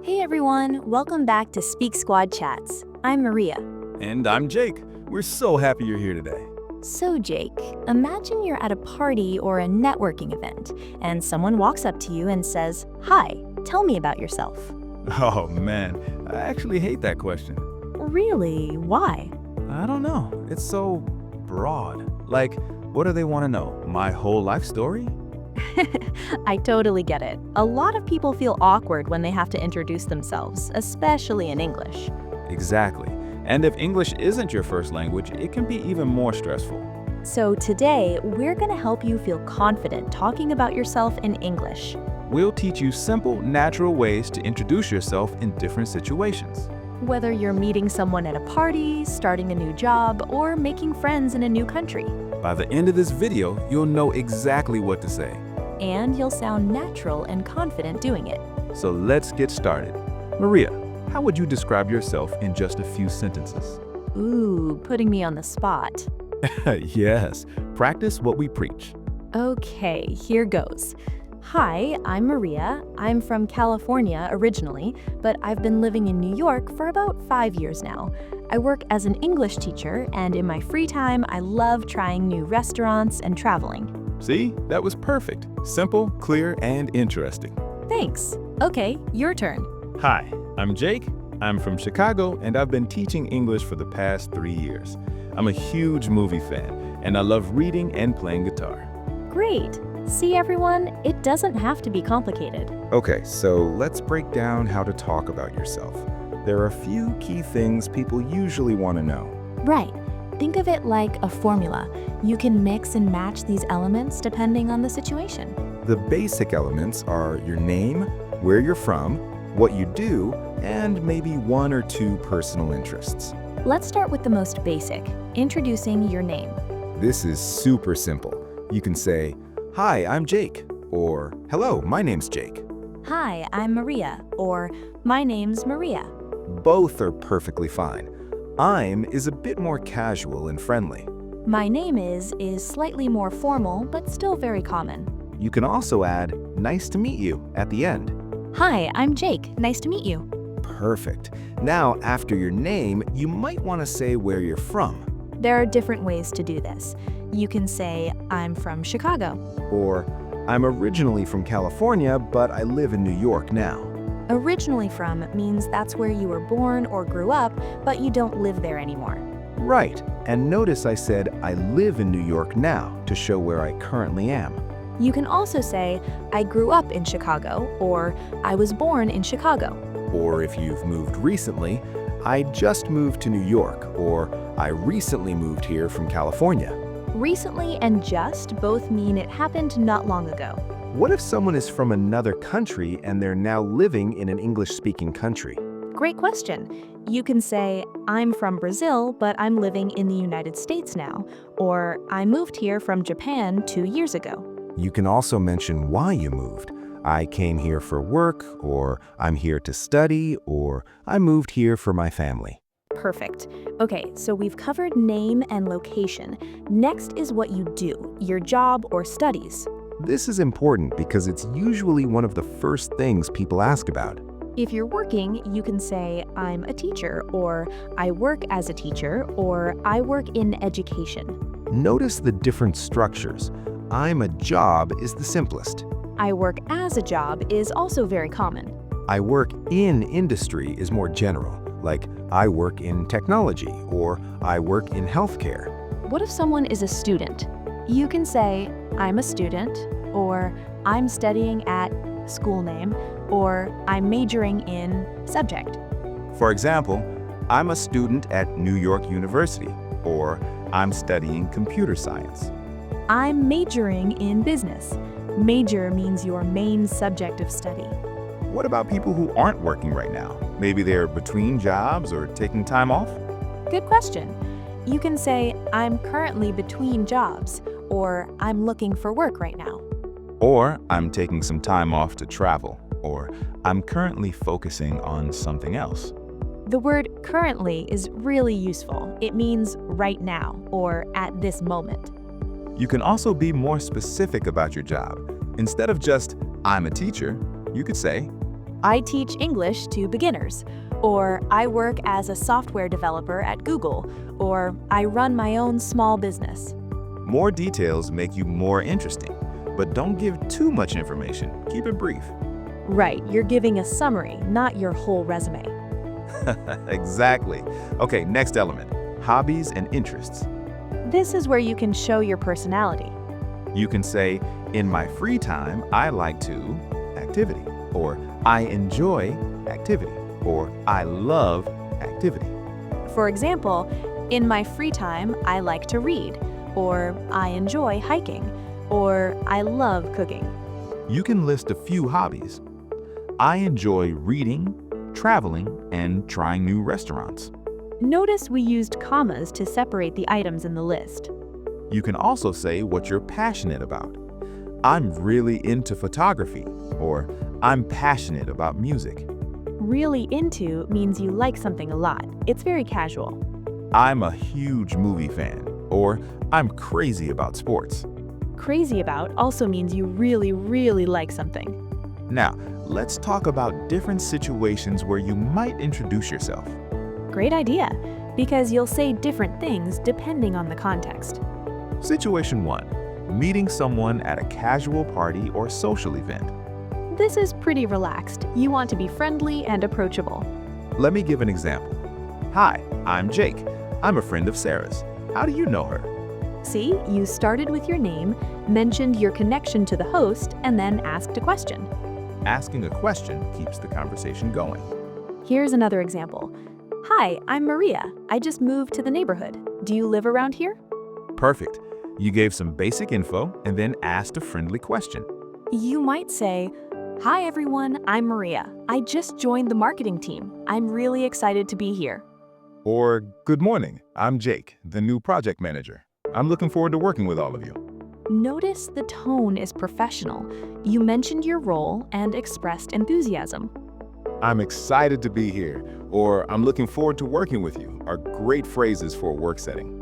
Hey everyone, welcome back to Speak Squad Chats. I'm Maria. And I'm Jake. We're so happy you're here today. So Jake, imagine you're at a party or a networking event, and someone walks up to you and says, "Hi, tell me about yourself." Oh man, I actually hate that question. Really? Why? I don't know. It's so broad. Like, what do they want to know? My whole life story? I totally get it. A lot of people feel awkward when they have to introduce themselves, especially in English. Exactly. And if English isn't your first language, it can be even more stressful. So today, we're going to help you feel confident talking about yourself in English. We'll teach you simple, natural ways to introduce yourself in different situations. Whether you're meeting someone at a party, starting a new job, or making friends in a new country. By the end of this video, you'll know exactly what to say. And you'll sound natural and confident doing it. So let's get started. Maria, how would you describe yourself in just a few sentences? Ooh, putting me on the spot. Yes, practice what we preach. Okay, here goes. Hi, I'm Maria. I'm from California originally, but I've been living in New York for about 5 years now. I work as an English teacher, and in my free time, I love trying new restaurants and traveling. See, that was perfect. Simple, clear, and interesting. Thanks. Okay, your turn. Hi, I'm Jake. I'm from Chicago, and I've been teaching English for the past 3 years. I'm a huge movie fan, and I love reading and playing guitar. Great. See everyone, it doesn't have to be complicated. Okay, so let's break down how to talk about yourself. There are a few key things people usually want to know. Right. Think of it like a formula. You can mix and match these elements depending on the situation. The basic elements are your name, where you're from, what you do, and maybe one or two personal interests. Let's start with the most basic, introducing your name. This is super simple. You can say, "Hi, I'm Jake," or "Hello, my name's Jake." Hi, I'm Maria, or my name's Maria. Both are perfectly fine. "I'm" is a bit more casual and friendly. My name is slightly more formal, but still very common. You can also add "Nice to meet you" at the end. Hi, I'm Jake. Nice to meet you. Perfect. Now, after your name, you might want to say where you're from. There are different ways to do this. You can say, I'm from Chicago. Or, "I'm originally from California, but I live in New York now." Originally from means that's where you were born or grew up, but you don't live there anymore. Right. And notice I said I live in New York now to show where I currently am. You can also say, I grew up in Chicago, or I was born in Chicago. Or if you've moved recently, "I just moved to New York," or "I recently moved here from California." Recently and just both mean it happened not long ago. What if someone is from another country and they're now living in an English-speaking country? Great question. You can say, I'm from Brazil, but I'm living in the United States now, or I moved here from Japan 2 years ago. You can also mention why you moved. "I came here for work," or "I'm here to study," or "I moved here for my family." Perfect. Okay, so we've covered name and location. Next is what you do, your job or studies. This is important because it's usually one of the first things people ask about. If you're working, you can say, I'm a teacher, or I work as a teacher, or I work in education. Notice the different structures. "I'm a job" is the simplest. I work as a job is also very common. "I work in industry" is more general, like "I work in technology" or "I work in healthcare." What if someone is a student? You can say, I'm a student, or I'm studying at school name, or I'm majoring in subject. For example, "I'm a student at New York University," or "I'm studying computer science." I'm majoring in business. Major means your main subject of study. What about people who aren't working right now? Maybe they're between jobs or taking time off? Good question. You can say, I'm currently between jobs, or I'm looking for work right now. Or "I'm taking some time off to travel," or "I'm currently focusing on something else." The word currently is really useful. It means right now, or at this moment. You can also be more specific about your job. Instead of just I'm a teacher, you could say, I teach English to beginners. Or I work as a software developer at Google. Or I run my own small business. more details make you more interesting, but don't give too much information. Keep it brief. Right, you're giving a summary, not your whole resume. Exactly. Okay, next element, hobbies and interests. This is where you can show your personality. You can say, in my free time, I like to activity, or I enjoy activity, or I love activity. For example, in my free time, I like to read, or I enjoy hiking, or I love cooking. You can list a few hobbies. I enjoy reading, traveling, and trying new restaurants. Notice we used commas to separate the items in the list. You can also say what you're passionate about. I'm really into photography, or I'm passionate about music. Really into means you like something a lot. It's very casual. I'm a huge movie fan, or I'm crazy about sports. Crazy about also means you really, really like something. Now, let's talk about different situations where you might introduce yourself. Great idea, because you'll say different things depending on the context. Situation 1. Meeting someone at a casual party or social event. This is pretty relaxed. You want to be friendly and approachable. Let me give an example. Hi, I'm Jake. I'm a friend of Sarah's. How do you know her? See, you started with your name, mentioned your connection to the host, and then asked a question. Asking a question keeps the conversation going. Here's another example. Hi, I'm Maria. I just moved to the neighborhood. Do you live around here? Perfect. You gave some basic info and then asked a friendly question. You might say, Hi everyone, I'm Maria. I just joined the marketing team. I'm really excited to be here. Or, good morning, I'm Jake, the new project manager. I'm looking forward to working with all of you. Notice the tone is professional. You mentioned your role and expressed enthusiasm. I'm excited to be here, or I'm looking forward to working with you are great phrases for a work setting.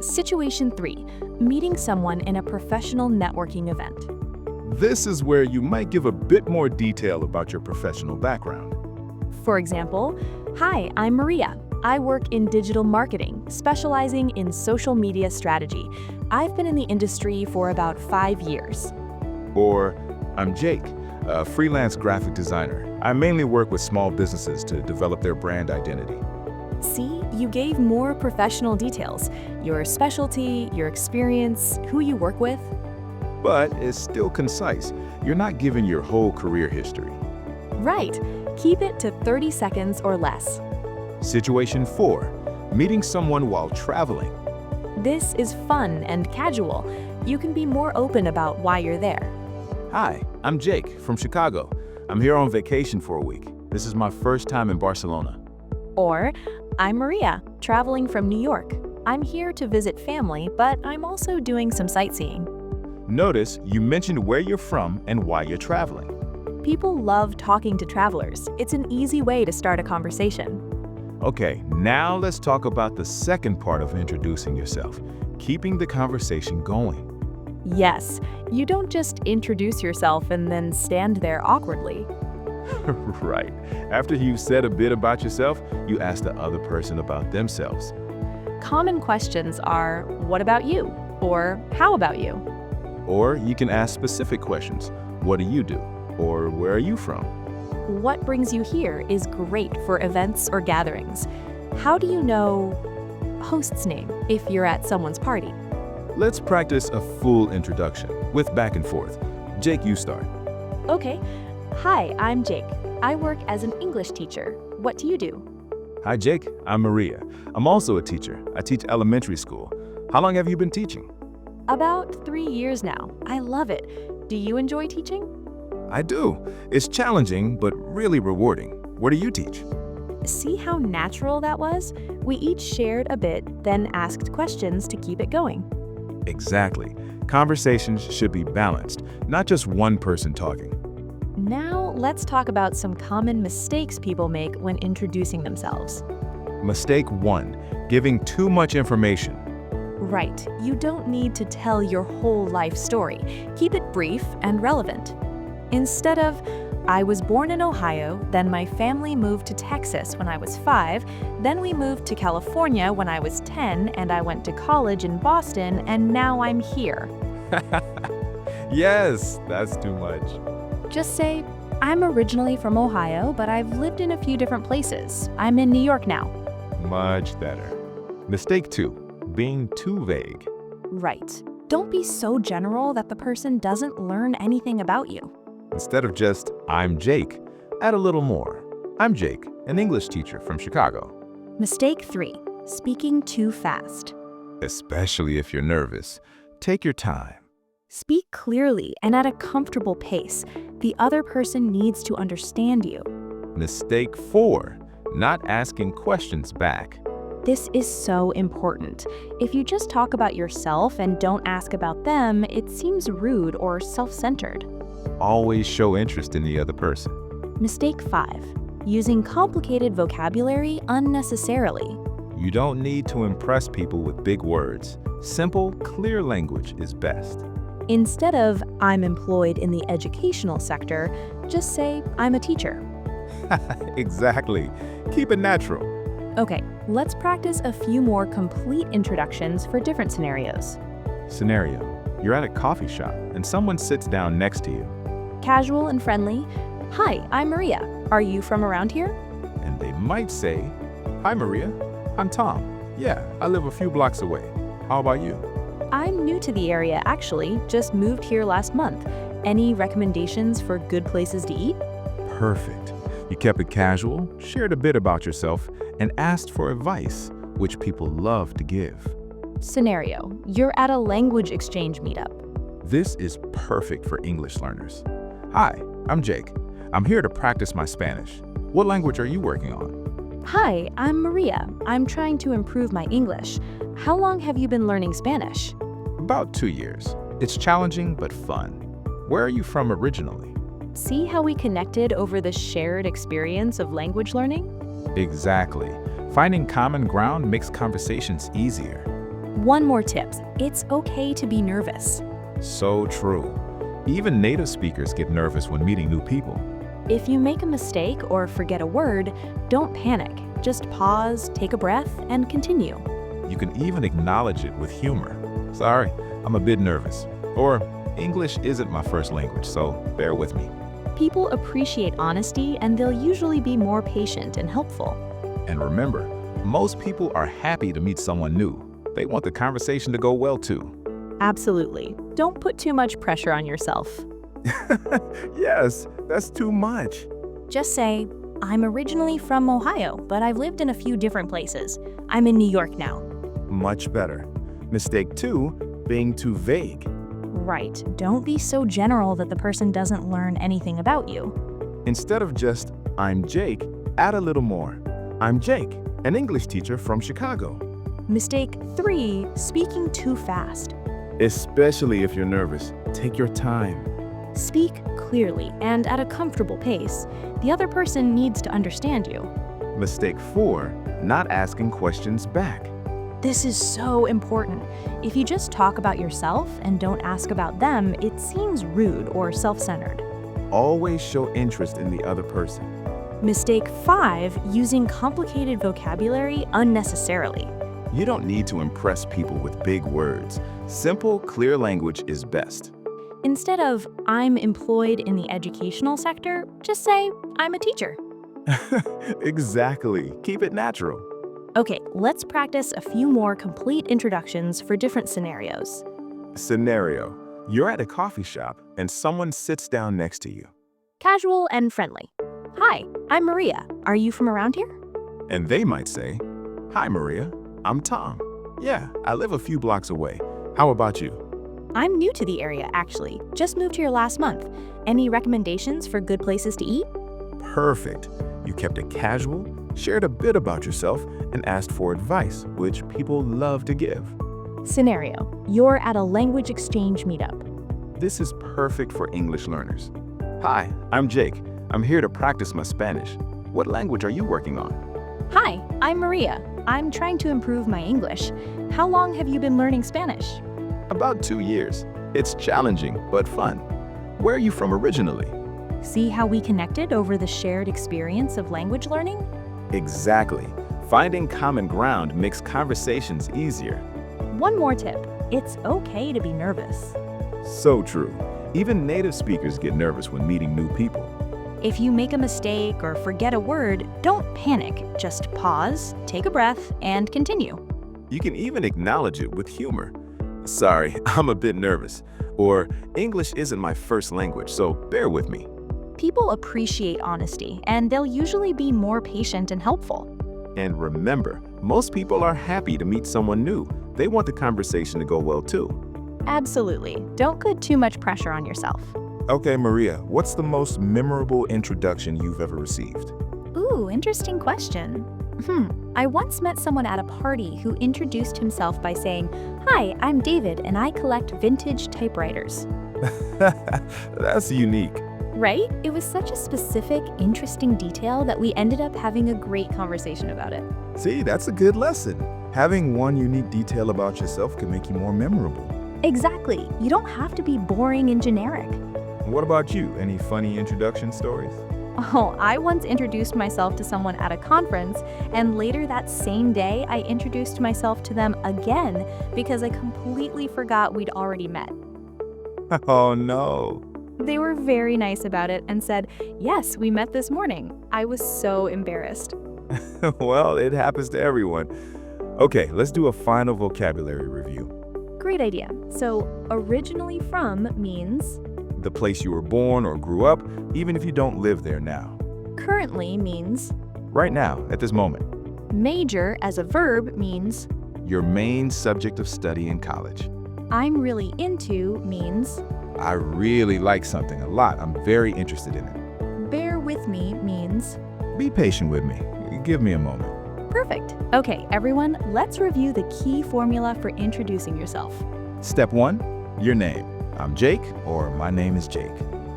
Situation 3. Meeting someone in a professional networking event. This is where you might give a bit more detail about your professional background. For example, Hi, I'm Maria. I work in digital marketing, specializing in social media strategy. I've been in the industry for about 5 years. Or, I'm Jake, a freelance graphic designer. I mainly work with small businesses to develop their brand identity. See, you gave more professional details. Your specialty, your experience, who you work with. But it's still concise. You're not giving your whole career history. Right. Keep it to 30 seconds or less. Situation 4. Meeting someone while traveling. This is fun and casual. You can be more open about why you're there. Hi, I'm Jake from Chicago. I'm here on vacation for a week. This is my first time in Barcelona. Or, I'm Maria, traveling from New York. I'm here to visit family, but I'm also doing some sightseeing. Notice you mentioned where you're from and why you're traveling. People love talking to travelers. It's an easy way to start a conversation. Okay, now let's talk about the second part of introducing yourself, keeping the conversation going. Yes, you don't just introduce yourself and then stand there awkwardly. Right. After you've said a bit about yourself, you ask the other person about themselves. Common questions are, what about you? Or how about you? Or you can ask specific questions. What do you do? Or where are you from? What brings you here is great for events or gatherings. How do you know host's name if you're at someone's party? Let's practice a full introduction with back and forth. Jake, you start. Okay. Hi, I'm Jake. I work as an English teacher. What do you do? Hi, Jake. I'm Maria. I'm also a teacher. I teach elementary school. How long have you been teaching? About 3 years now. I love it. Do you enjoy teaching? I do. It's challenging, but really rewarding. Where do you teach? See how natural that was? We each shared a bit, then asked questions to keep it going. Exactly. Conversations should be balanced, not just one person talking. Now, let's talk about some common mistakes people make when introducing themselves. Mistake 1, giving too much information. Right, you don't need to tell your whole life story. Keep it brief and relevant. Instead of, I was born in Ohio, then my family moved to Texas when I was 5, then we moved to California when I was 10, and I went to college in Boston, and now I'm here. Yes, that's too much. Just say, I'm originally from Ohio, but I've lived in a few different places. I'm in New York now. Much better. Mistake 2, being too vague. Right. Don't be so general that the person doesn't learn anything about you. Instead of just, I'm Jake, add a little more. I'm Jake, an English teacher from Chicago. Mistake 3, speaking too fast. Especially if you're nervous, take your time. Speak clearly and at a comfortable pace. The other person needs to understand you. Mistake 4, not asking questions back. This is so important. If you just talk about yourself and don't ask about them, it seems rude or self-centered. Always show interest in the other person. Mistake 5, using complicated vocabulary unnecessarily. You don't need to impress people with big words. Simple, clear language is best. Instead of, I'm employed in the educational sector, just say, I'm a teacher. Exactly. Keep it natural. Okay, let's practice a few more complete introductions for different scenarios. Scenario: you're at a coffee shop and someone sits down next to you. Casual and friendly. Hi, I'm Maria. Are you from around here? And they might say, Hi Maria, I'm Tom. Yeah, I live a few blocks away. How about you? I'm new to the area actually, just moved here last month. Any recommendations for good places to eat? Perfect. You kept it casual, shared a bit about yourself, and asked for advice, which people love to give. Scenario: you're at a language exchange meetup. This is perfect for English learners. Hi, I'm Jake. I'm here to practice my Spanish. What language are you working on? Hi, I'm Maria. I'm trying to improve my English. How long have you been learning Spanish? About 2 years. It's challenging but fun. Where are you from originally? See how we connected over the shared experience of language learning? Exactly. Finding common ground makes conversations easier. One more tip. It's okay to be nervous. So true. Even native speakers get nervous when meeting new people. If you make a mistake or forget a word, don't panic. Just pause, take a breath, and continue. You can even acknowledge it with humor. Sorry, I'm a bit nervous. Or, English isn't my first language, so bear with me. People appreciate honesty, and they'll usually be more patient and helpful. And remember, most people are happy to meet someone new. They want the conversation to go well too. Absolutely. Don't put too much pressure on yourself. Yes, that's too much. Just say, I'm originally from Ohio, but I've lived in a few different places. I'm in New York now. Much better. Mistake 2, being too vague. Right. Don't be so general that the person doesn't learn anything about you. Instead of just, I'm Jake, add a little more. I'm Jake, an English teacher from Chicago. Mistake 3, speaking too fast. Especially if you're nervous, take your time. Speak clearly and at a comfortable pace. The other person needs to understand you. Mistake 4, not asking questions back. This is so important. If you just talk about yourself and don't ask about them, it seems rude or self-centered. Always show interest in the other person. Mistake 5, using complicated vocabulary unnecessarily. You don't need to impress people with big words. Simple, clear language is best. Instead of, I'm employed in the educational sector, just say, I'm a teacher. Exactly. Keep it natural. Okay, let's practice a few more complete introductions for different scenarios. Scenario: you're at a coffee shop and someone sits down next to you. Casual and friendly. Hi, I'm Maria. Are you from around here? And they might say, Hi Maria, I'm Tom. Yeah, I live a few blocks away. How about you? I'm new to the area, actually. Just moved here last month. Any recommendations for good places to eat? Perfect. You kept it casual, shared a bit about yourself, and asked for advice, which people love to give. Scenario: you're at a language exchange meetup. This is perfect for English learners. Hi, I'm Jake. I'm here to practice my Spanish. What language are you working on? Hi, I'm Maria. I'm trying to improve my English. How long have you been learning Spanish? About 2 years. It's challenging, but fun. Where are you from originally? See how we connected over the shared experience of language learning? Exactly. Finding common ground makes conversations easier. One more tip. It's okay to be nervous. So true. Even native speakers get nervous when meeting new people. If you make a mistake or forget a word, don't panic. Just pause, take a breath, and continue. You can even acknowledge it with humor. Sorry, I'm a bit nervous. Or English isn't my first language, so bear with me. People appreciate honesty, and they'll usually be more patient and helpful. And remember, most people are happy to meet someone new. They want the conversation to go well too. Absolutely. Don't put too much pressure on yourself. Okay, Maria, what's the most memorable introduction you've ever received? Ooh, interesting question. I once met someone at a party who introduced himself by saying, "Hi, I'm David and I collect vintage typewriters." That's unique. Right? It was such a specific, interesting detail that we ended up having a great conversation about it. See, that's a good lesson. Having one unique detail about yourself can make you more memorable. Exactly. You don't have to be boring and generic. What about you? Any funny introduction stories? Oh, I once introduced myself to someone at a conference, and later that same day, I introduced myself to them again because I completely forgot we'd already met. Oh no. They were very nice about it and said, "Yes, we met this morning." I was so embarrassed. Well, it happens to everyone. Okay, let's do a final vocabulary review. Great idea. So, originally from means The place you were born or grew up, even if you don't live there now. currently means Right now, at this moment. major as a verb means Your main subject of study in college. I'm really into means I really like something a lot. I'm very interested in it. bear with me means Be patient with me. Give me a moment. perfect. Okay, everyone, let's review the key formula for introducing yourself. Step 1, your name. I'm Jake, or my name is Jake.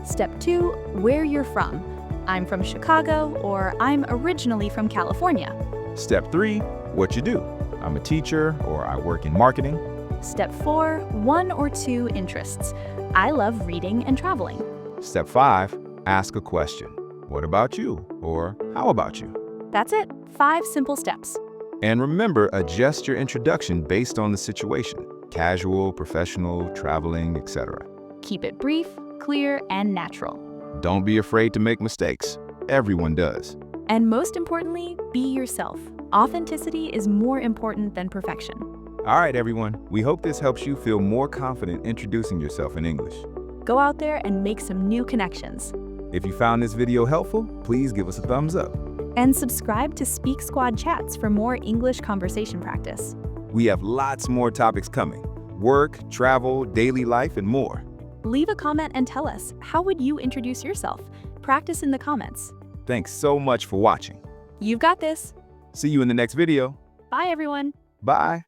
Step 2, where you're from. I'm from Chicago, or I'm originally from California. Step 3, what you do. I'm a teacher, or I work in marketing. Step 4, 1 or 2 interests. I love reading and traveling. Step 5, ask a question. What about you? Or how about you? That's it. 5 simple steps. And remember, adjust your introduction based on the situation. Casual, professional, traveling, etc. Keep it brief, clear, and natural. Don't be afraid to make mistakes. Everyone does. And most importantly, be yourself. Authenticity is more important than perfection. All right, everyone. We hope this helps you feel more confident introducing yourself in English. Go out there and make some new connections. If you found this video helpful, please give us a thumbs up. And subscribe to Speak Squad Chats for more English conversation practice. We have lots more topics coming. Work, travel, daily life, and more. Leave a comment and tell us, how would you introduce yourself? Practice in the comments. Thanks so much for watching. You've got this. See you in the next video. Bye, everyone. Bye.